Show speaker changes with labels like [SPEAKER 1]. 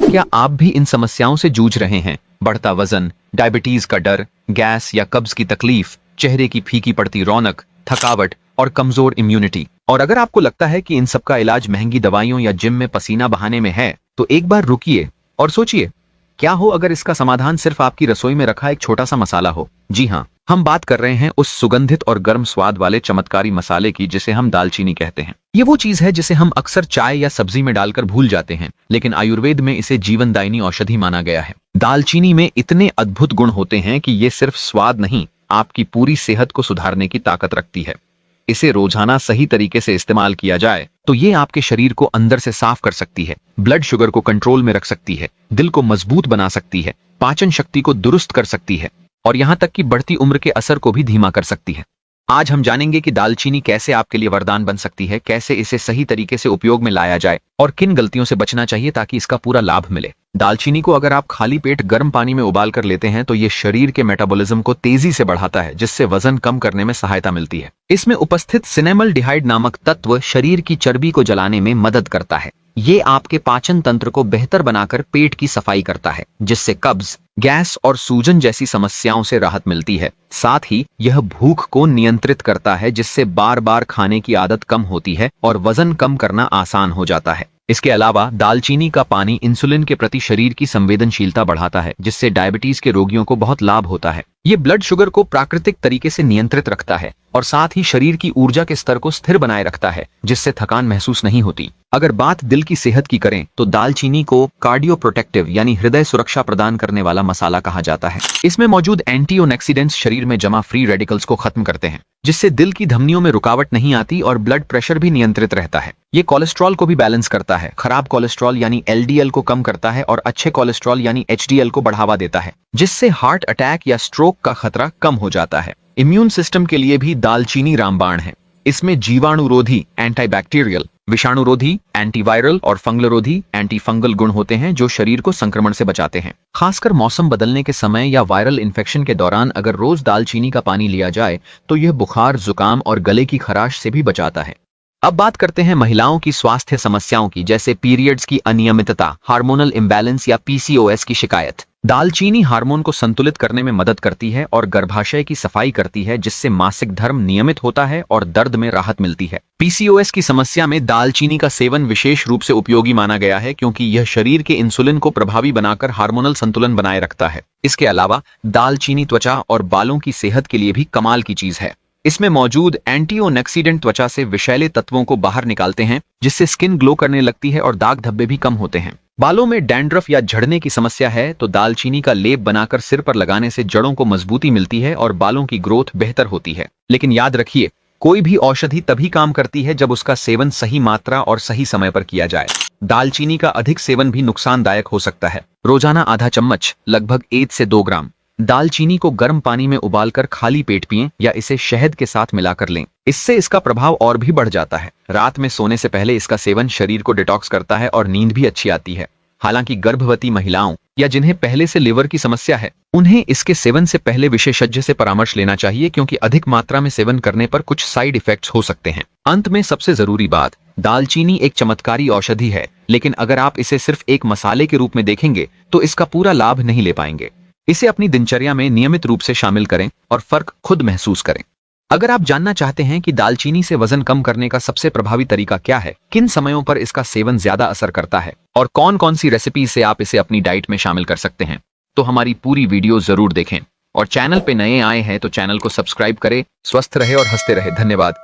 [SPEAKER 1] क्या आप भी इन समस्याओं से जूझ रहे हैं? बढ़ता वजन, डायबिटीज का डर, गैस या कब्ज की तकलीफ, चेहरे की फीकी पड़ती रौनक, थकावट और कमजोर इम्यूनिटी। और अगर आपको लगता है कि इन सब का इलाज महंगी दवाइयों या जिम में पसीना बहाने में है, तो एक बार रुकिए और सोचिए, क्या हो अगर इसका समाधान सिर्फ आपकी रसोई में रखा एक छोटा सा मसाला हो। जी हाँ, हम बात कर रहे हैं उस सुगंधित और गर्म स्वाद वाले चमत्कारी मसाले की जिसे हम दालचीनी कहते हैं। ये वो चीज है जिसे हम अक्सर चाय या सब्जी में डालकर भूल जाते हैं, लेकिन आयुर्वेद में इसे जीवनदायिनी औषधि माना गया है। दालचीनी में इतने अद्भुत गुण होते हैं कि ये सिर्फ स्वाद नहीं, आपकी पूरी सेहत को सुधारने की ताकत रखती है। इसे रोजाना सही तरीके से इस्तेमाल किया जाए तो ये आपके शरीर को अंदर से साफ कर सकती है, ब्लड शुगर को कंट्रोल में रख सकती है, दिल को मजबूत बना सकती है, पाचन शक्ति को दुरुस्त कर सकती है और यहां तक कि बढ़ती उम्र के असर को भी धीमा कर सकती है। आज हम जानेंगे कि दालचीनी कैसे आपके लिए वरदान बन सकती है, कैसे इसे सही तरीके से उपयोग में लाया जाए और किन गलतियों से बचना चाहिए ताकि इसका पूरा लाभ मिले। दालचीनी को अगर आप खाली पेट गर्म पानी में उबाल कर लेते हैं तो ये शरीर के मेटाबॉलिज्म को तेजी से बढ़ाता है, जिससे वजन कम करने में सहायता मिलती है। इसमें उपस्थित सिनेमल्डिहाइड नामक तत्व शरीर की चर्बी को जलाने में मदद करता है। ये आपके पाचन तंत्र को बेहतर बनाकर पेट की सफाई करता है, जिससे कब्ज, गैस और सूजन जैसी समस्याओं से राहत मिलती है। साथ ही यह भूख को नियंत्रित करता है, जिससे बार बार खाने की आदत कम होती है और वजन कम करना आसान हो जाता है। इसके अलावा दालचीनी का पानी इंसुलिन के प्रति शरीर की संवेदनशीलता बढ़ाता है, जिससे डायबिटीज के रोगियों को बहुत लाभ होता है। ये ब्लड शुगर को प्राकृतिक तरीके से नियंत्रित रखता है और साथ ही शरीर की ऊर्जा के स्तर को स्थिर बनाए रखता है, जिससे थकान महसूस नहीं होती। अगर बात दिल की सेहत की करें तो दालचीनी को कार्डियो प्रोटेक्टिव यानी हृदय सुरक्षा प्रदान करने वाला मसाला कहा जाता है। इसमें मौजूद एंटीऑक्सीडेंट्स शरीर में जमा फ्री रेडिकल्स को खत्म करते हैं, जिससे दिल की धमनियों में रुकावट नहीं आती और ब्लड प्रेशर भी नियंत्रित रहता है। ये कोलेस्ट्रॉल को भी बैलेंस करता है, खराब कोलेस्ट्रॉल यानी एलडीएल को कम करता है और अच्छे कोलेस्ट्रॉल यानी एचडीएल को बढ़ावा देता है, जिससे हार्ट अटैक या स्ट्रोक का खतरा कम हो जाता है। इम्यून सिस्टम के लिए भी दालचीनी रामबाण है। इसमें जीवाणुरोधी एंटीबैक्टीरियल, विषाणुरोधी एंटीवायरल और फंगलरोधी एंटीफंगल गुण होते हैं, जो शरीर को संक्रमण से बचाते हैं। खासकर मौसम बदलने के समय या वायरल इन्फेक्शन के दौरान अगर रोज दालचीनी का पानी लिया जाए तो यह बुखार, जुकाम और गले की खराश से भी बचाता है। अब बात करते हैं महिलाओं की स्वास्थ्य समस्याओं की, जैसे पीरियड्स की अनियमितता, हार्मोनल इम्बैलेंस या पीसीओएस की शिकायत। दालचीनी हार्मोन को संतुलित करने में मदद करती है और गर्भाशय की सफाई करती है, जिससे मासिक धर्म नियमित होता है और दर्द में राहत मिलती है। पीसीओएस की समस्या में दालचीनी का सेवन विशेष रूप से उपयोगी माना गया है, क्योंकि यह शरीर के इंसुलिन को प्रभावी बनाकर हार्मोनल संतुलन बनाए रखता है। इसके अलावा दालचीनी त्वचा और बालों की सेहत के लिए भी कमाल की चीज है। इसमें मौजूद एंटीऑक्सीडेंट त्वचा से विषैले तत्वों को बाहर निकालते हैं, जिससे स्किन ग्लो करने लगती है और दाग धब्बे भी कम होते हैं। बालों में डैंड्रफ या झड़ने की समस्या है तो दालचीनी का लेप बनाकर सिर पर लगाने से जड़ों को मजबूती मिलती है और बालों की ग्रोथ बेहतर होती है। लेकिन याद रखिए, कोई भी औषधि तभी काम करती है जब उसका सेवन सही मात्रा और सही समय पर किया जाए। दालचीनी का अधिक सेवन भी नुकसानदायक हो सकता है। रोजाना आधा चम्मच, लगभग 1 से 2 ग्राम दालचीनी को गर्म पानी में उबालकर खाली पेट पिएं या इसे शहद के साथ मिलाकर लें। इससे इसका प्रभाव और भी बढ़ जाता है। रात में सोने से पहले इसका सेवन शरीर को डिटॉक्स करता है और नींद भी अच्छी आती है। हालांकि गर्भवती महिलाओं या जिन्हें पहले से लिवर की समस्या है, उन्हें इसके सेवन से पहले विशेषज्ञ से परामर्श लेना चाहिए, क्योंकि अधिक मात्रा में सेवन करने पर कुछ साइड इफेक्ट्स हो सकते हैं। अंत में सबसे जरूरी बात, दालचीनी एक चमत्कारी औषधि है, लेकिन अगर आप इसे सिर्फ एक मसाले के रूप में देखेंगे तो इसका पूरा लाभ नहीं ले पाएंगे। इसे अपनी दिनचर्या में नियमित रूप से शामिल करें और फर्क खुद महसूस करें। अगर आप जानना चाहते हैं कि दालचीनी से वजन कम करने का सबसे प्रभावी तरीका क्या है, किन समयों पर इसका सेवन ज्यादा असर करता है और कौन कौन सी रेसिपी से आप इसे अपनी डाइट में शामिल कर सकते हैं, तो हमारी पूरी वीडियो जरूर देखें। और चैनल पे नए आए हैं तो चैनल को सब्सक्राइब करें। स्वस्थ रहे और हंसते रहे। धन्यवाद।